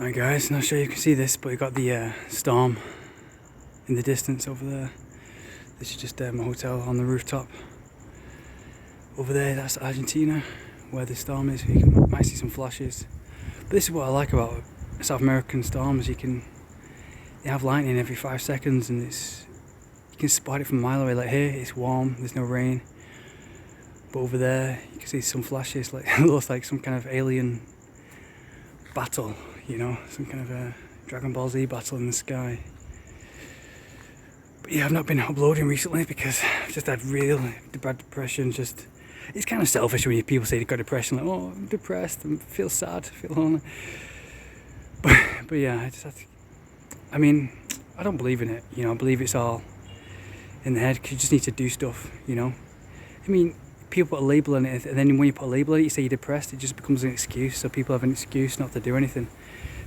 Alright guys, not sure you can see this, but you got the storm in the distance over there. This is just my hotel on the rooftop. Over there, that's Argentina, where the storm is. Might see some flashes. But this is what I like about South American storms. They have lightning every 5 seconds, and you can spot it from a mile away. Like here, it's warm, there's no rain. But over there, you can see some flashes. Like it looks like some kind of alien battle. You know, some kind of a Dragon Ball Z battle in the sky. But yeah, I've not been uploading recently because I've just had real bad depression. It's kind of selfish when people say they've got depression, like, oh, I'm depressed, I feel sad, I feel lonely. But yeah, I just have to, I don't believe in it, you know. I believe it's all in the head, because you just need to do stuff, you know. People put a label on it, and then when you put a label on it, you say you're depressed, it just becomes an excuse. So people have an excuse not to do anything.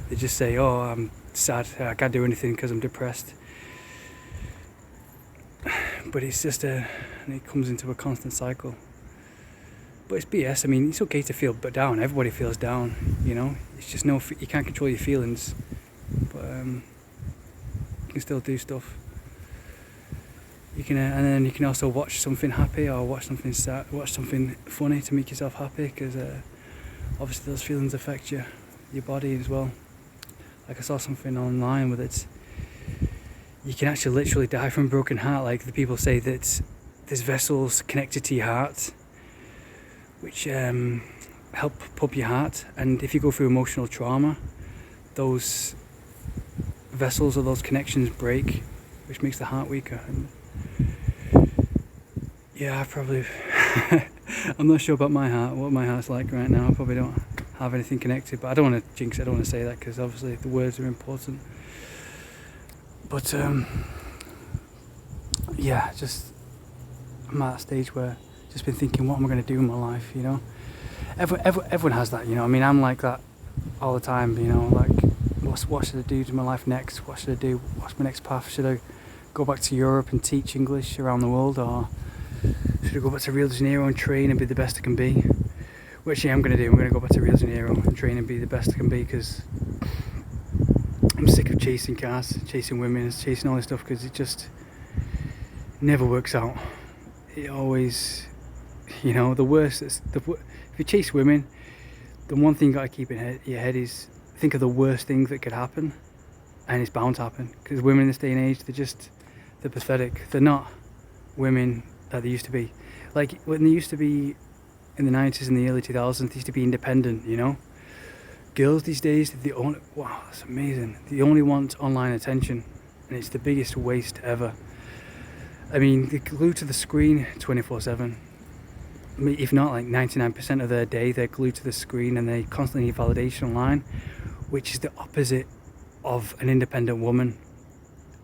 They just say, oh, I'm sad, I can't do anything because I'm depressed. But it's just and it comes into a constant cycle. But it's BS. It's okay to feel down. Everybody feels down, you know. It's just you can't control your feelings, but you can still do stuff. You can, and then you can also watch something happy or watch something sad, watch something funny to make yourself happy, because obviously those feelings affect your body as well. Like I saw something online with it. You can actually literally die from a broken heart. Like the people say that there's vessels connected to your heart, which help pump your heart. And if you go through emotional trauma, those vessels or those connections break, which makes the heart weaker. And yeah, I'm not sure about my heart, what my heart's like right now. I probably don't have anything connected, but I don't want to jinx it, I don't want to say that, because obviously the words are important. But yeah, I'm at that stage where I've just been thinking, what am I going to do in my life, you know? Everyone has that, you know. I'm like that all the time, you know, like what should I do to my life next? What should I do? What's my next path? Should I go back to Europe and teach English around the world, or should I go back to Rio de Janeiro and train and be the best I can be? Which I'm going to do. I'm going to go back to Rio de Janeiro and train and be the best I can be, because I'm sick of chasing cars, chasing women, chasing all this stuff, because it just never works out. It always, you know, the worst is, if you chase women, the one thing you got to keep in your head is think of the worst thing that could happen, and it's bound to happen, because women in this day and age, they're pathetic. They're not women that they used to be. Like when they used to be in the 90s and the early 2000s, they used to be independent, you know. Girls these days, wow, that's amazing. They only want online attention, and it's the biggest waste ever. They're glued to the screen 24/7. If not, like 99% of their day, they're glued to the screen, and they constantly need validation online, which is the opposite of an independent woman.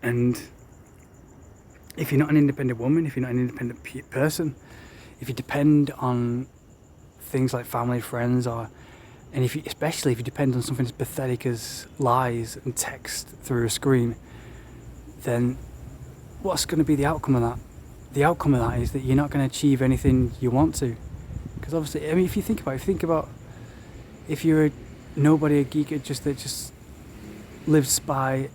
And if you're not an independent woman, if you're not an independent person, if you depend on things like family, friends, especially if you depend on something as pathetic as lies and text through a screen, then what's going to be the outcome of that? The outcome of that is that you're not going to achieve anything you want to. Because obviously, if you think about if you're a nobody, a geek that just lives by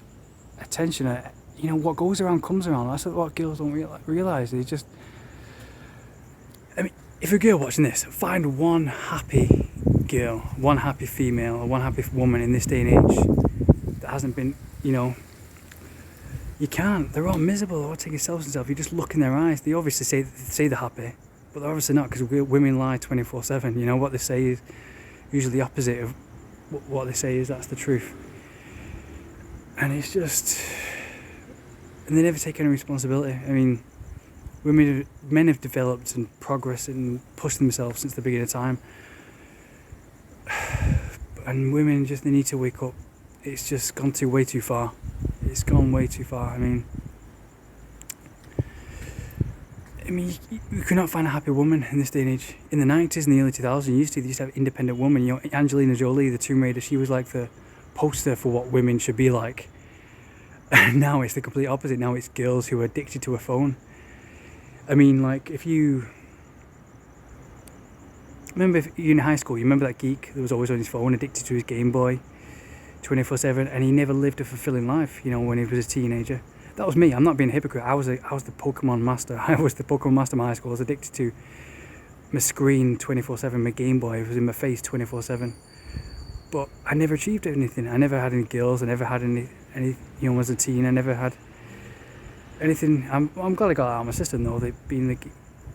attention, you know, what goes around comes around. That's what girls don't realise. They just, if you're a girl watching this, find one happy girl, one happy female, or one happy woman in this day and age that hasn't been, you know, you can't. They're all miserable, they're all taking selfies. You just look in their eyes. They obviously say they're happy, but they're obviously not, because women lie 24/7. You know, what they say is usually the opposite of what they say is that's the truth. And it's just, and they never take any responsibility. Men have developed and progressed and pushed themselves since the beginning of time. And women they need to wake up. It's just gone way too far. It's gone way too far. You cannot find a happy woman in this day and age. In the 90s and the early 2000s, you used to have independent women. You know, Angelina Jolie, the Tomb Raider, she was like the poster for what women should be like. And now it's the complete opposite. Now it's girls who are addicted to a phone. Like if you remember, if you're in high school, you remember that geek that was always on his phone, addicted to his Game Boy. 24/7, and he never lived a fulfilling life, you know, when he was a teenager. That was me. I'm not being a hypocrite. I was the Pokemon master. I was the Pokemon master in my high school. I was addicted to my screen 24/7, my Game Boy. It was in my face 24/7. But I never achieved anything. I never had any girls. I never had any you know, as a teen. I never had anything. I'm glad I got that out of my system though, being the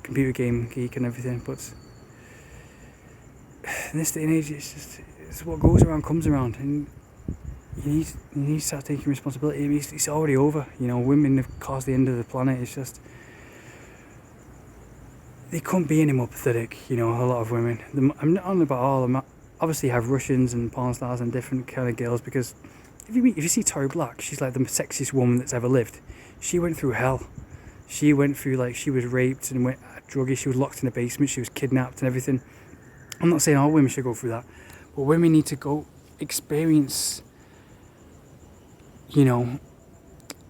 computer game geek and everything. But in this day and age, it's what goes around comes around, and you need to start taking responsibility. I mean, it's already over. You know, women have caused the end of the planet. It's just, they couldn't be any more pathetic. You know, a lot of women. I'm not on about all of them. Obviously, you have Russians and porn stars and different kind of girls, because if you see Tori Black, she's like the sexiest woman that's ever lived. She went through hell. She went through, like, she was raped and went druggy. She was locked in a basement. She was kidnapped and everything. I'm not saying all women should go through that, but women need to go experience, you know,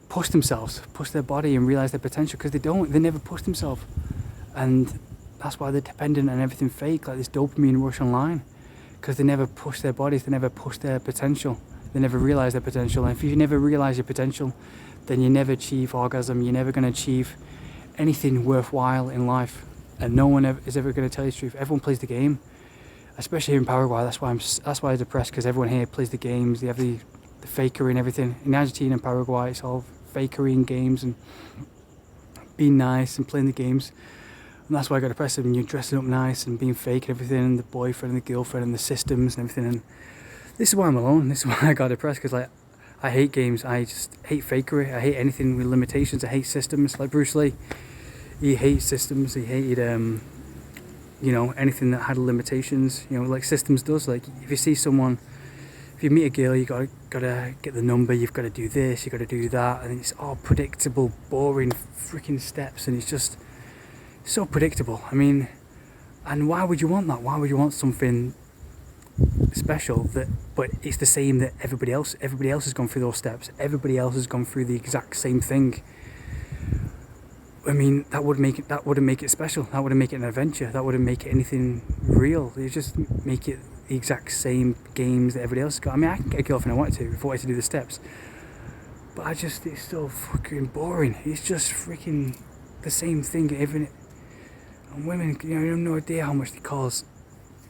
push themselves, push their body and realize their potential, because they never push themselves, and that's why they're dependent on everything fake, like this dopamine rush online, because they never push their bodies, they never push their potential, they never realize their potential. And if you never realize your potential, then you never achieve orgasm. You're never going to achieve anything worthwhile in life, and no one is ever going to tell you the truth. Everyone plays the game, especially here in Paraguay. That's why I'm depressed, because everyone here plays the games. They have the fakery and everything. In Argentina and Paraguay, it's all fakery and games and being nice and playing the games. And that's why I got depressed. And you're dressing up nice and being fake and everything, and the boyfriend and the girlfriend and the systems and everything. And this is why I'm alone. This is why I got depressed, because like, I hate games. I just hate fakery. I hate anything with limitations. I hate systems. Like Bruce Lee, he hates systems. He hated you know, anything that had limitations. You know, like systems does. Like if you see someone, if you meet a girl, you gotta get the number. You've got to do this. You got to do that, and it's all predictable, boring, freaking steps, and it's just so predictable. I mean, and why would you want that? Why would you want something special but it's the same that everybody else has gone through those steps. Everybody else has gone through the exact same thing. I mean, that wouldn't make it special. That wouldn't make it an adventure. That wouldn't make it anything real. You just make it the exact same games that everybody else has got. I mean, I can get a girlfriend I wanted to if I wanted to do the steps, but it's so fucking boring. It's just freaking the same thing. And women, you know, you have no idea how much they cause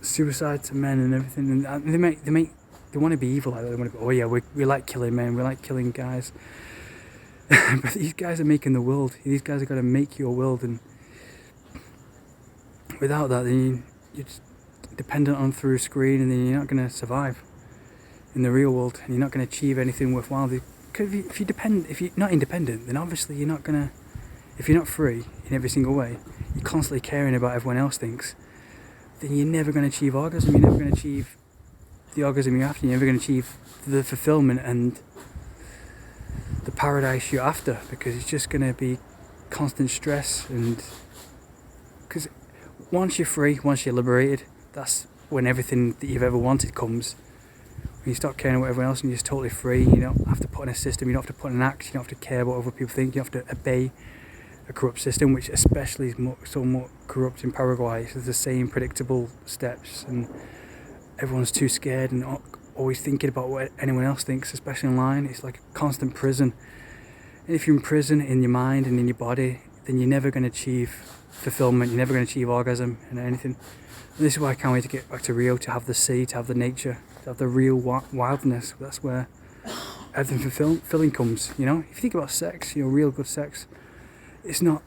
suicide to men and everything, and they want to be evil like that. They want to go, oh yeah, we like killing men, we like killing guys. But these guys are making the world. These guys are going to make your world, and without that, then you're just dependent on through a screen, and then you're not going to survive in the real world, and you're not going to achieve anything worthwhile. Because if you're not independent, then obviously you're not going to. If you're not free in every single way, you're constantly caring about everyone else thinks, then you're never going to achieve orgasm. You're never going to achieve the orgasm you're after. You're never going to achieve the fulfillment and the paradise you're after, because it's just going to be constant stress. And because once you're free, once you're liberated, that's when everything that you've ever wanted comes. When you stop caring about everyone else and you're just totally free, you don't have to put in a system, you don't have to put in an act, you don't have to care about what other people think, you don't have to obey a corrupt system, which especially is somewhat corrupt in Paraguay. So there's the same predictable steps, and everyone's too scared and always thinking about what anyone else thinks, especially online. It's like a constant prison. And if you're in prison in your mind and in your body, then you're never going to achieve fulfillment, you're never going to achieve orgasm and anything. And this is why I can't wait to get back to Rio, to have the sea, to have the nature, to have the real wildness. That's where everything fulfilling comes, you know. If you think about sex, you know, real good sex, it's not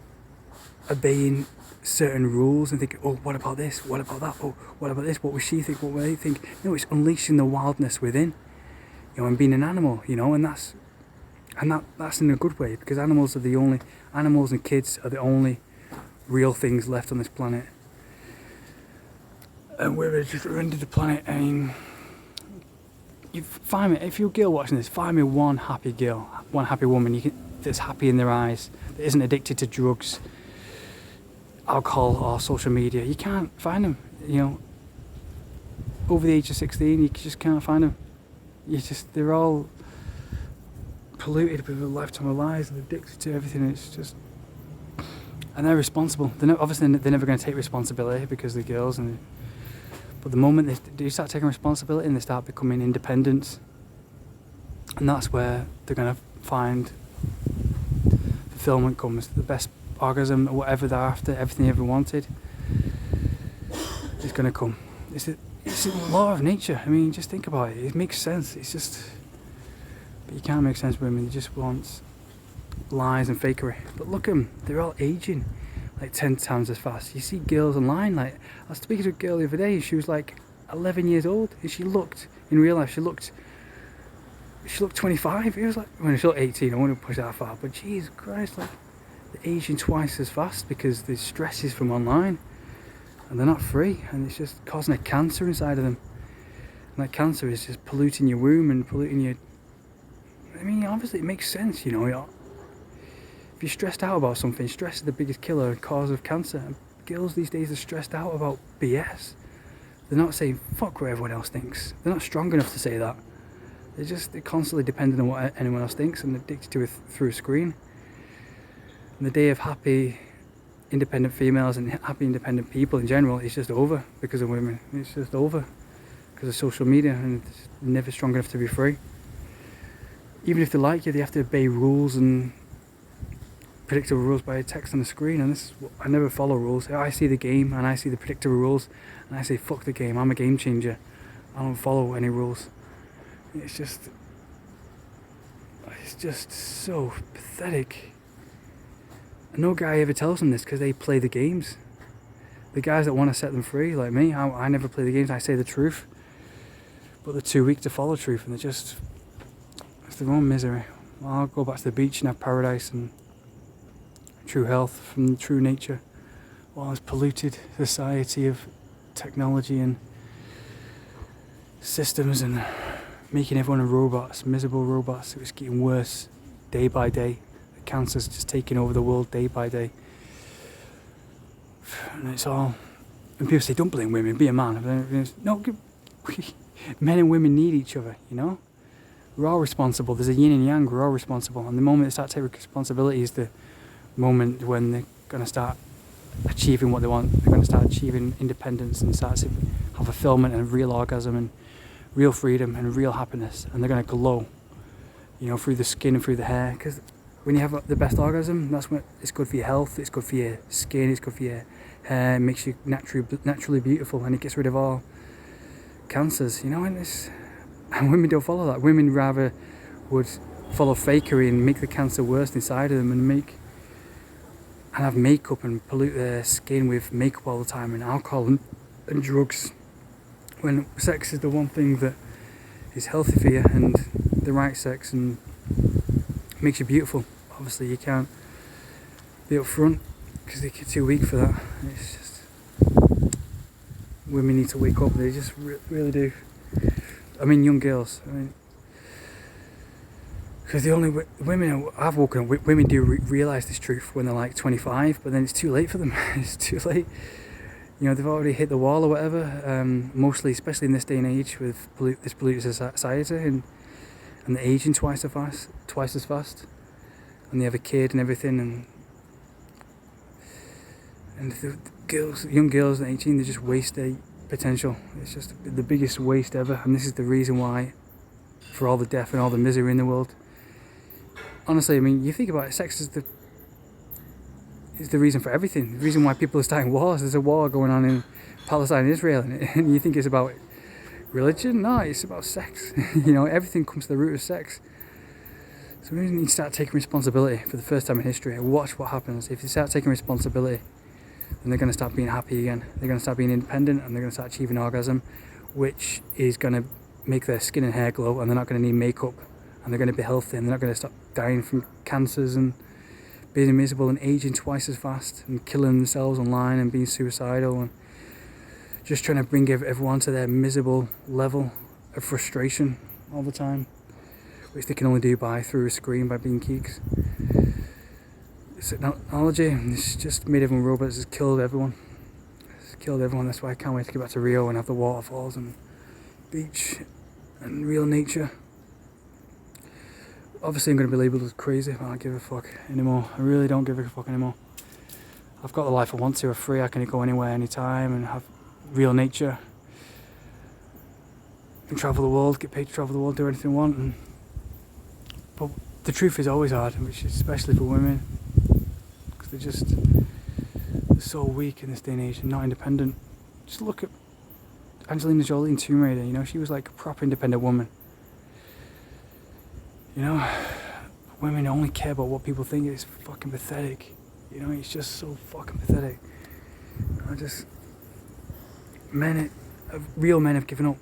obeying certain rules and thinking, oh, what about this? What about that? Oh, what about this? What would she think? What would they think? No, it's unleashing the wildness within, you know, and being an animal, you know, and that's in a good way, because animals and kids are the only real things left on this planet. And we're just ruined the planet. I mean, if you're a girl watching this, find me one happy girl, one happy woman that's happy in their eyes, that isn't addicted to drugs, alcohol or social media. You can't find them, you know. Over the age of 16, you just can't find them. They're all polluted with a lifetime of lies and addicted to everything. It's just, and they're responsible. Obviously they're never going to take responsibility because they're girls, but the moment they start taking responsibility and they start becoming independent, And that's where they're going to find fulfillment comes. The best orgasm, or whatever they're after, everything they ever wanted, is going to come. It's a law of nature. I mean, just think about it. It makes sense. It's just... But you can't make sense with women. They just want lies and fakery. But look at them. They're all aging like 10 times as fast. You see girls online, like... I was speaking to a girl the other day, and she was like 11 years old. And she looked, in real life, she looked 25. It was like... When she looked 18, I wouldn't push that far. But Jesus Christ, like... They're aging twice as fast because the stress is from online. And they're not free, and it's just causing a cancer inside of them. And that cancer is just polluting your womb and polluting your... I mean, obviously it makes sense, you know. If you're stressed out about something, stress is the biggest killer and cause of cancer. And girls these days are stressed out about BS. They're not saying, fuck what everyone else thinks. They're not strong enough to say that. They're constantly dependent on what anyone else thinks and addicted to it through a screen. And the day of happy... independent females and happy independent people in general is just over because of women. It's just over because of social media, and it's never strong enough to be free. Even if they like you, they have to obey rules and predictable rules by text on the screen. And this is I never follow rules. I see the game and I see the predictable rules and I say fuck the game. I'm a game changer. I don't follow any rules. It's just so pathetic. No guy ever tells them this because they play the games. The guys that want to set them free, like me, I never play the games. I say the truth, but they're too weak to follow truth, and it's their own misery. I'll go back to the beach and have paradise and true health from true nature, while this polluted society of technology and systems and making everyone a robots, miserable robots. It's getting worse day by day. Cancer's just taking over the world day by day, and it's all. And people say, "Don't blame women, be a man." No, men and women need each other. You know, we're all responsible. There's a yin and yang. We're all responsible, and the moment they start taking responsibility is the moment when they're going to start achieving what they want. They're going to start achieving independence and start to have fulfillment and real orgasm and real freedom and real happiness, and they're going to glow. You know, through the skin and through the hair, because. When you have the best orgasm, that's when it's good for your health, it's good for your skin, it's good for your hair, it makes you naturally beautiful, and it gets rid of all cancers, you know. And women don't follow that. Women rather would follow fakery and make the cancer worse inside of them, and have makeup and pollute their skin with makeup all the time and alcohol and drugs. When sex is the one thing that is healthy for you, and the right sex, and makes you beautiful. Obviously you can't be up front because they're too weak for that. It's just women need to wake up. They just really do. I mean, young girls. I mean, because the only women I've woken up, women do realise this truth when they're like 25, but then it's too late for them. It's too late. You know, they've already hit the wall or whatever. Mostly, especially in this day and age with this polluted society, and they're aging twice as fast, and they have a kid and everything, and the young girls at 18, they just waste their potential. It's just the biggest waste ever, and this is the reason why, for all the death and all the misery in the world. Honestly, I mean, you think about it, sex is the reason for everything. The reason why people are starting wars. There's a war going on in Palestine and Israel, and you think it's about religion? No, it's about sex. You know, everything comes to the root of sex. So we need to start taking responsibility for the first time in history and watch what happens. If they start taking responsibility, then they're going to start being happy again. They're going to start being independent, and they're going to start achieving orgasm, which is going to make their skin and hair glow, and they're not going to need makeup, and they're going to be healthy, and they're not going to stop dying from cancers and being miserable and aging twice as fast and killing themselves online and being suicidal and just trying to bring everyone to their miserable level of frustration all the time, which they can only do through a screen, by being geeks. It's technology, and it's just made everyone robots. It's killed everyone. That's why I can't wait to get back to Rio and have the waterfalls and beach and real nature. Obviously I'm going to be labelled as crazy, but I don't give a fuck anymore. I really don't give a fuck anymore. I've got the life I want to. I'm free. I can go anywhere, anytime, and have real nature. And travel the world, get paid to travel the world, do anything I want, and But the truth is always hard, which is especially for women, because they're so weak in this day and age and not independent. Just look at Angelina Jolie in Tomb Raider, you know, she was like a proper independent woman. You know, women only care about what people think. It's fucking pathetic. You know, it's just so fucking pathetic. Real men have given up.